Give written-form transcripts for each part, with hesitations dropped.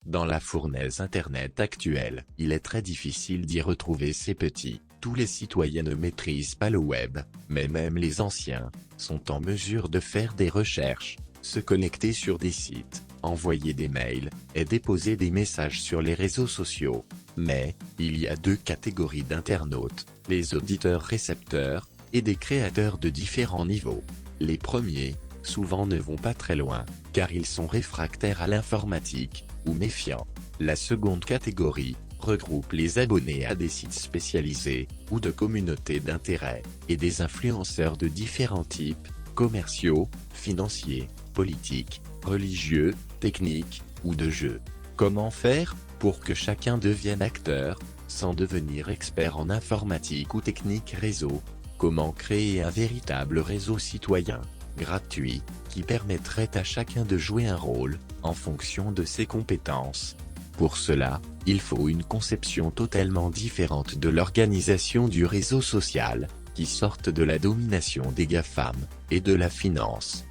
Dans la fournaise Internet actuelle, il est très difficile d'y retrouver ses petits. Tous les citoyens ne maîtrisent pas le web, mais même les anciens sont en mesure de faire des recherches, se connecter sur des sites, envoyer des mails, et déposer des messages sur les réseaux sociaux. Mais, il y a deux catégories d'internautes, les auditeurs-récepteurs, et des créateurs de différents niveaux. Les premiers, souvent ne vont pas très loin, car ils sont réfractaires à l'informatique, ou méfiants. La seconde catégorie regroupe les abonnés à des sites spécialisés, ou de communautés d'intérêt, et des influenceurs de différents types, commerciaux, financiers, politiques, religieux, techniques, ou de jeux. Comment faire pour que chacun devienne acteur, sans devenir expert en informatique ou technique réseau? Comment créer un véritable réseau citoyen, gratuit, qui permettrait à chacun de jouer un rôle, en fonction de ses compétences? Pour cela, il faut une conception totalement différente de l'organisation du réseau social, qui sorte de la domination des GAFAM, et de la finance.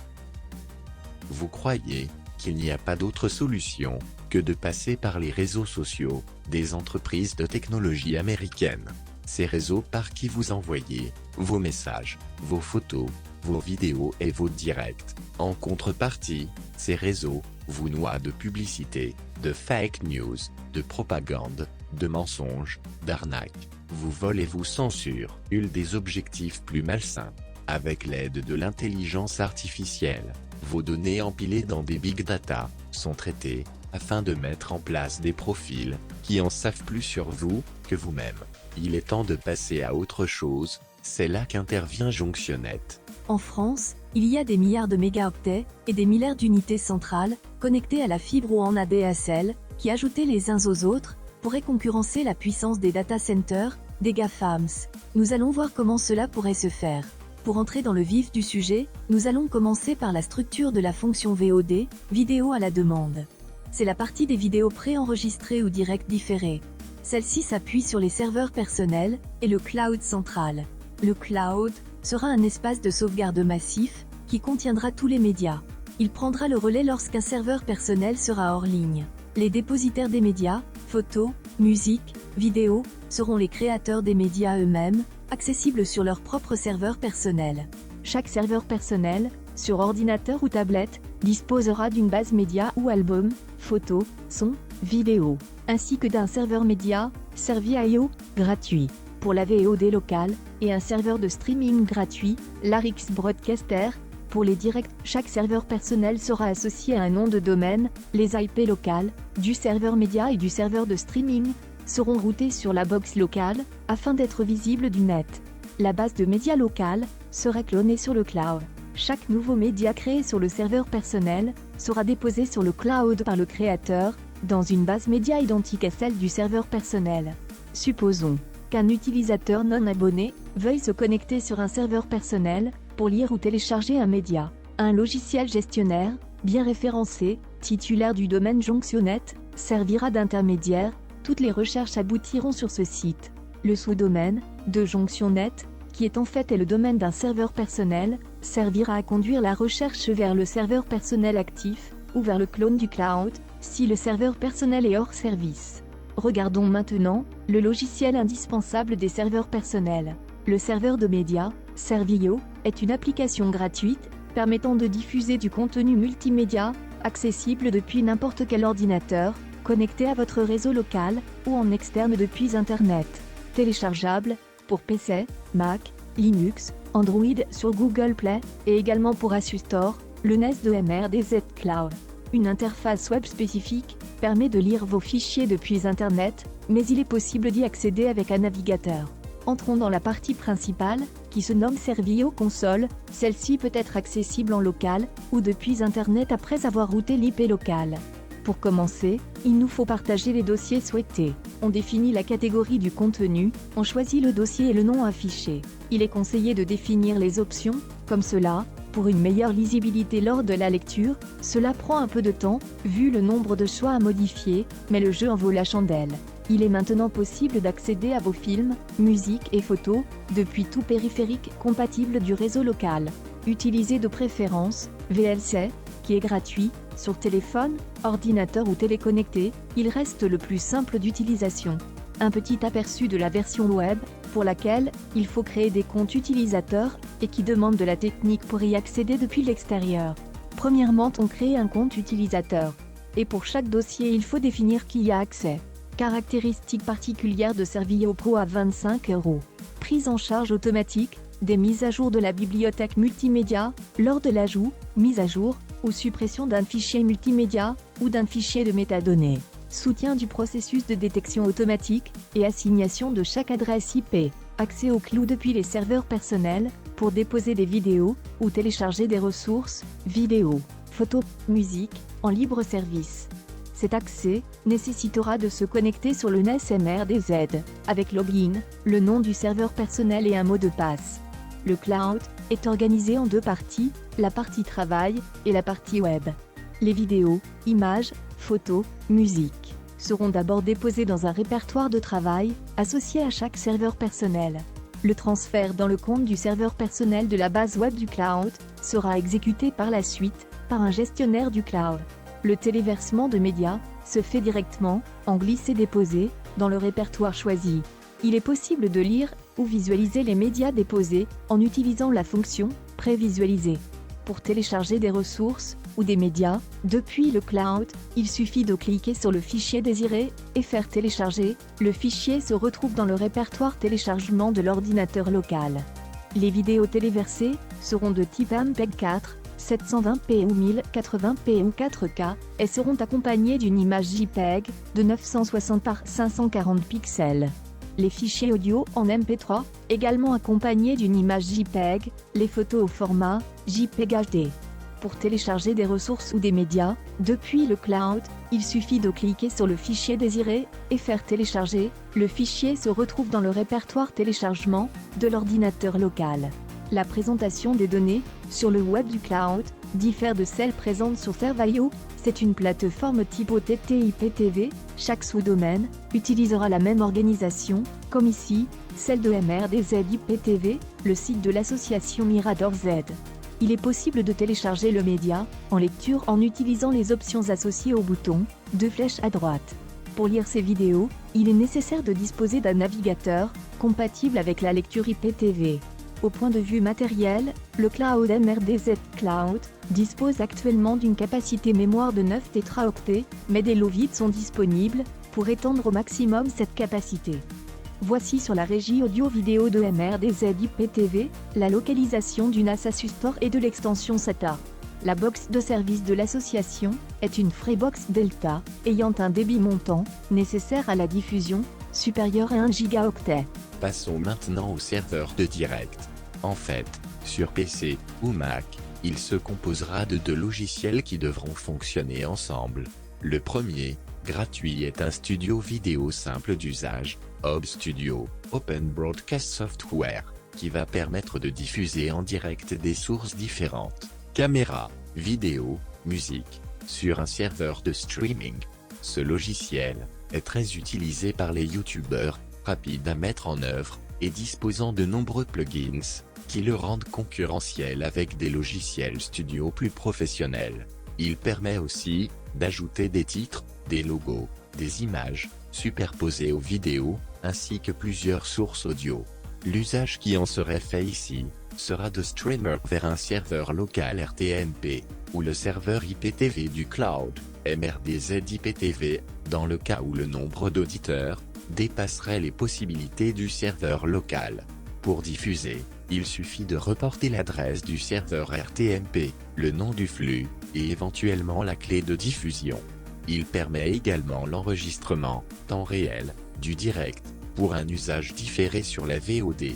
Vous croyez qu'il n'y a pas d'autre solution que de passer par les réseaux sociaux des entreprises de technologie américaines? Ces réseaux par qui vous envoyez vos messages, vos photos, vos vidéos et vos directs. En contrepartie, ces réseaux vous noient de publicité, de fake news, de propagande, de mensonges, d'arnaques, vous volent et vous censurent. Des objectifs plus malsains. Avec l'aide de l'intelligence artificielle, vos données empilées dans des big data sont traitées, afin de mettre en place des profils qui en savent plus sur vous que vous-même. Il est temps de passer à autre chose, c'est là qu'intervient JonctionNet. En France, il y a des milliards de mégaoctets et des milliards d'unités centrales connectées à la fibre ou en ADSL, qui ajoutés les uns aux autres, pourraient concurrencer la puissance des data centers, des GAFAMs. Nous allons voir comment cela pourrait se faire. Pour entrer dans le vif du sujet, nous allons commencer par la structure de la fonction VOD, vidéo à la demande. C'est la partie des vidéos préenregistrées ou direct différées. Celle-ci s'appuie sur les serveurs personnels et le cloud central. Le cloud sera un espace de sauvegarde massif qui contiendra tous les médias. Il prendra le relais lorsqu'un serveur personnel sera hors ligne. Les dépositaires des médias, photos, musique, vidéos, seront les créateurs des médias eux-mêmes, accessibles sur leur propre serveur personnel. Chaque serveur personnel, sur ordinateur ou tablette, disposera d'une base média ou album, photos, sons, vidéos, ainsi que d'un serveur média, Servio, gratuit, pour la VOD locale, et un serveur de streaming gratuit, Larix Broadcaster, pour les directs. Chaque serveur personnel sera associé à un nom de domaine, les IP locales, du serveur média et du serveur de streaming, seront routés sur la box locale, afin d'être visibles du net. La base de médias locale sera clonée sur le cloud. Chaque nouveau média créé sur le serveur personnel sera déposé sur le cloud par le créateur, dans une base média identique à celle du serveur personnel. Supposons qu'un utilisateur non abonné veuille se connecter sur un serveur personnel pour lire ou télécharger un média. Un logiciel gestionnaire, bien référencé, titulaire du domaine JonctionNet, servira d'intermédiaire. Toutes les recherches aboutiront sur ce site. Le sous-domaine de JonctionNet, qui est en fait le domaine d'un serveur personnel, servira à conduire la recherche vers le serveur personnel actif, ou vers le clone du cloud, si le serveur personnel est hors service. Regardons maintenant le logiciel indispensable des serveurs personnels. Le serveur de médias, Servio, est une application gratuite permettant de diffuser du contenu multimédia, accessible depuis n'importe quel ordinateur, connecté à votre réseau local, ou en externe depuis Internet. Téléchargeable pour PC, Mac, Linux, Android sur Google Play, et également pour Asus Store, le NES de MRDZ Cloud. Une interface web spécifique permet de lire vos fichiers depuis Internet, mais il est possible d'y accéder avec un navigateur. Entrons dans la partie principale, qui se nomme Servio Console. Celle-ci peut être accessible en local, ou depuis Internet après avoir routé l'IP local. Pour commencer, il nous faut partager les dossiers souhaités. On définit la catégorie du contenu, on choisit le dossier et le nom affiché. Il est conseillé de définir les options, comme cela, pour une meilleure lisibilité lors de la lecture. Cela prend un peu de temps, vu le nombre de choix à modifier, mais le jeu en vaut la chandelle. Il est maintenant possible d'accéder à vos films, musiques et photos, depuis tout périphérique compatible du réseau local. Utilisez de préférence VLC, qui est gratuit, Sur téléphone, ordinateur ou téléconnecté, il reste le plus simple d'utilisation. Un petit aperçu de la version web, pour laquelle il faut créer des comptes utilisateurs, et qui demande de la technique pour y accéder depuis l'extérieur. Premièrement, on crée un compte utilisateur. Et pour chaque dossier, il faut définir qui y a accès. Caractéristiques particulières de Servio Pro à 25 €. Prise en charge automatique des mises à jour de la bibliothèque multimédia, lors de l'ajout, mise à jour, ou suppression d'un fichier multimédia, ou d'un fichier de métadonnées. Soutien du processus de détection automatique, et assignation de chaque adresse IP. Accès au cloud depuis les serveurs personnels, pour déposer des vidéos, ou télécharger des ressources, vidéos, photos, musique, en libre service. Cet accès nécessitera de se connecter sur le NAS MRDZ, avec login, le nom du serveur personnel et un mot de passe. Le cloud est organisé en deux parties, la partie travail et la partie web. Les vidéos, images, photos, musique seront d'abord déposées dans un répertoire de travail, associé à chaque serveur personnel. Le transfert dans le compte du serveur personnel de la base web du cloud sera exécuté par la suite par un gestionnaire du cloud. Le téléversement de médias se fait directement, en glisser-déposer, dans le répertoire choisi. Il est possible de lire ou visualiser les médias déposés en utilisant la fonction « Prévisualiser ». Pour télécharger des ressources ou des médias depuis le cloud, il suffit de cliquer sur le fichier désiré et faire télécharger. Le fichier se retrouve dans le répertoire téléchargement de l'ordinateur local. Les vidéos téléversées seront de type MPEG-4, 720p ou 1080p ou 4K, et seront accompagnées d'une image JPEG de 960 par 540 pixels. Les fichiers audio en MP3, également accompagnés d'une image JPEG, les photos au format JPEG HD. Pour télécharger des ressources ou des médias depuis le cloud, il suffit de cliquer sur le fichier désiré et faire télécharger. Le fichier se retrouve dans le répertoire téléchargement de l'ordinateur local. La présentation des données sur le web du cloud diffère de celle présente sur Servio. C'est une plateforme type OTT/IPTV. Chaque sous-domaine utilisera la même organisation, comme ici, celle de MRDZ/IPTV, le site de l'association Mirador Z. Il est possible de télécharger le média en lecture en utilisant les options associées au bouton, deux flèches à droite. Pour lire ces vidéos, il est nécessaire de disposer d'un navigateur compatible avec la lecture IPTV. Au point de vue matériel, le Cloud MRDZ Cloud dispose actuellement d'une capacité mémoire de 9 téraoctets, mais des lots vides sont disponibles pour étendre au maximum cette capacité. Voici sur la régie audio-vidéo de MRDZ IPTV, la localisation du NAS Support et de l'extension SATA. La box de service de l'association est une Freebox Delta, ayant un débit montant nécessaire à la diffusion, supérieur à 1 gigaoctet. Passons maintenant au serveur de direct. En fait, sur PC ou Mac, il se composera de deux logiciels qui devront fonctionner ensemble. Le premier, gratuit, est un studio vidéo simple d'usage, OBS Studio, Open Broadcast Software, qui va permettre de diffuser en direct des sources différentes, caméra, vidéo, musique, sur un serveur de streaming. Ce logiciel est très utilisé par les youtubeurs, rapide à mettre en œuvre, et disposant de nombreux plugins, qui le rendent concurrentiel avec des logiciels studio plus professionnels. Il permet aussi d'ajouter des titres, des logos, des images, superposées aux vidéos, ainsi que plusieurs sources audio. L'usage qui en serait fait ici, sera de streamer vers un serveur local RTNP, ou le serveur IPTV du cloud, MRDZ IPTV, dans le cas où le nombre d'auditeurs dépasserait les possibilités du serveur local. Pour diffuser, il suffit de reporter l'adresse du serveur RTNP, le nom du flux, et éventuellement la clé de diffusion. Il permet également l'enregistrement, temps réel, du direct, pour un usage différé sur la VOD.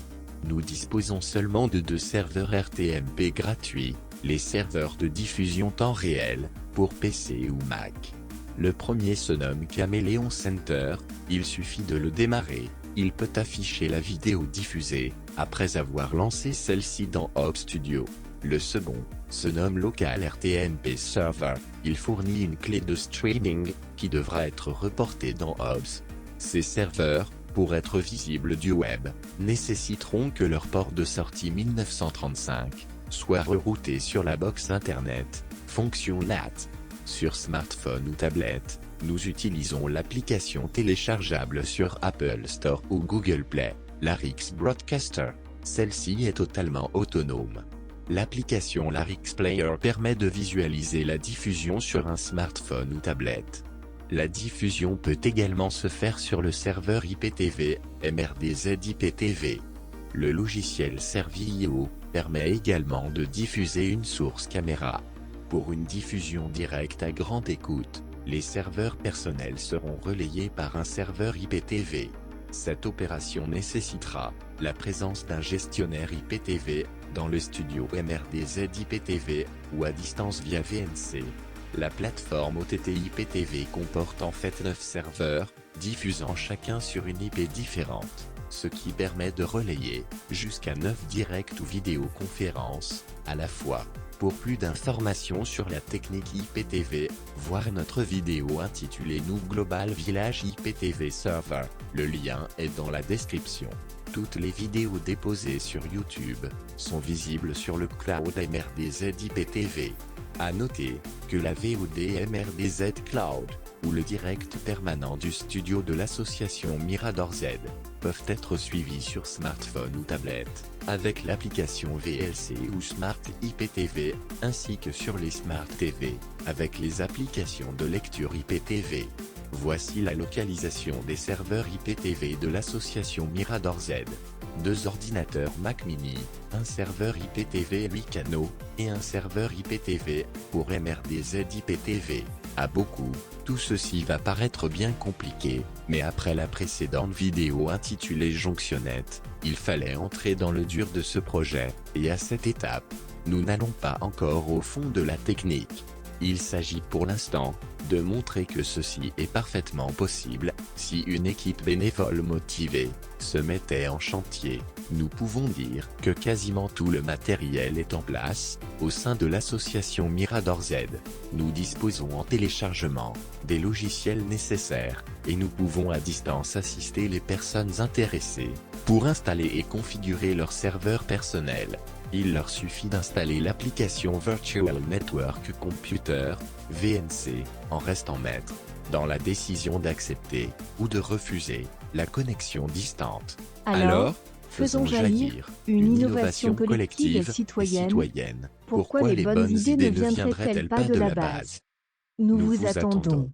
Nous disposons seulement de deux serveurs RTNP gratuits, les serveurs de diffusion temps réel, pour PC ou Mac. Le premier se nomme Chameleon Center, il suffit de le démarrer, il peut afficher la vidéo diffusée, après avoir lancé celle-ci dans OBS Studio. Le second se nomme Local RTNP Server, il fournit une clé de streaming, qui devra être reportée dans OBS. Ces serveurs, pour être visibles du web, nécessiteront que leur port de sortie 1935 soit rerouté sur la box internet, fonction NAT. Sur smartphone ou tablette, nous utilisons l'application téléchargeable sur Apple Store ou Google Play, Larix Broadcaster. Celle-ci est totalement autonome. L'application Larix Player permet de visualiser la diffusion sur un smartphone ou tablette. La diffusion peut également se faire sur le serveur IPTV, MRDZ IPTV. Le logiciel Servio permet également de diffuser une source caméra. Pour une diffusion directe à grande écoute, les serveurs personnels seront relayés par un serveur IPTV. Cette opération nécessitera la présence d'un gestionnaire IPTV dans le studio MRDZ IPTV ou à distance via VNC. La plateforme OTT IPTV comporte en fait 9 serveurs, diffusant chacun sur une IP différente, ce qui permet de relayer jusqu'à 9 directs ou vidéoconférences à la fois. Pour plus d'informations sur la technique IPTV, voir notre vidéo intitulée Nous Global Village IPTV Server. Le lien est dans la description. Toutes les vidéos déposées sur YouTube sont visibles sur le cloud MRDZ IPTV. À noter que la VOD MRDZ Cloud ou le direct permanent du studio de l'association Mirador Z peuvent être suivis sur smartphone ou tablette, avec l'application VLC ou Smart IPTV, ainsi que sur les Smart TV, avec les applications de lecture IPTV. Voici la localisation des serveurs IPTV de l'association Mirador Z. 2 ordinateurs Mac Mini, un serveur IPTV 8 canaux, et un serveur IPTV, pour MRDZ IPTV. À beaucoup, tout ceci va paraître bien compliqué, mais après la précédente vidéo intitulée Jonctionnette, il fallait entrer dans le dur de ce projet, et à cette étape, nous n'allons pas encore au fond de la technique. Il s'agit pour l'instant de montrer que ceci est parfaitement possible, si une équipe bénévole motivée se mettait en chantier. Nous pouvons dire que quasiment tout le matériel est en place, au sein de l'association Mirador Z. Nous disposons en téléchargement des logiciels nécessaires, et nous pouvons à distance assister les personnes intéressées pour installer et configurer leur serveur personnel. Il leur suffit d'installer l'application Virtual Network Computer, VNC, en restant maître dans la décision d'accepter ou de refuser la connexion distante. Alors, faisons jaillir une innovation collective et citoyenne. Pourquoi les bonnes idées ne viendraient-elles pas de la base? Nous vous attendons.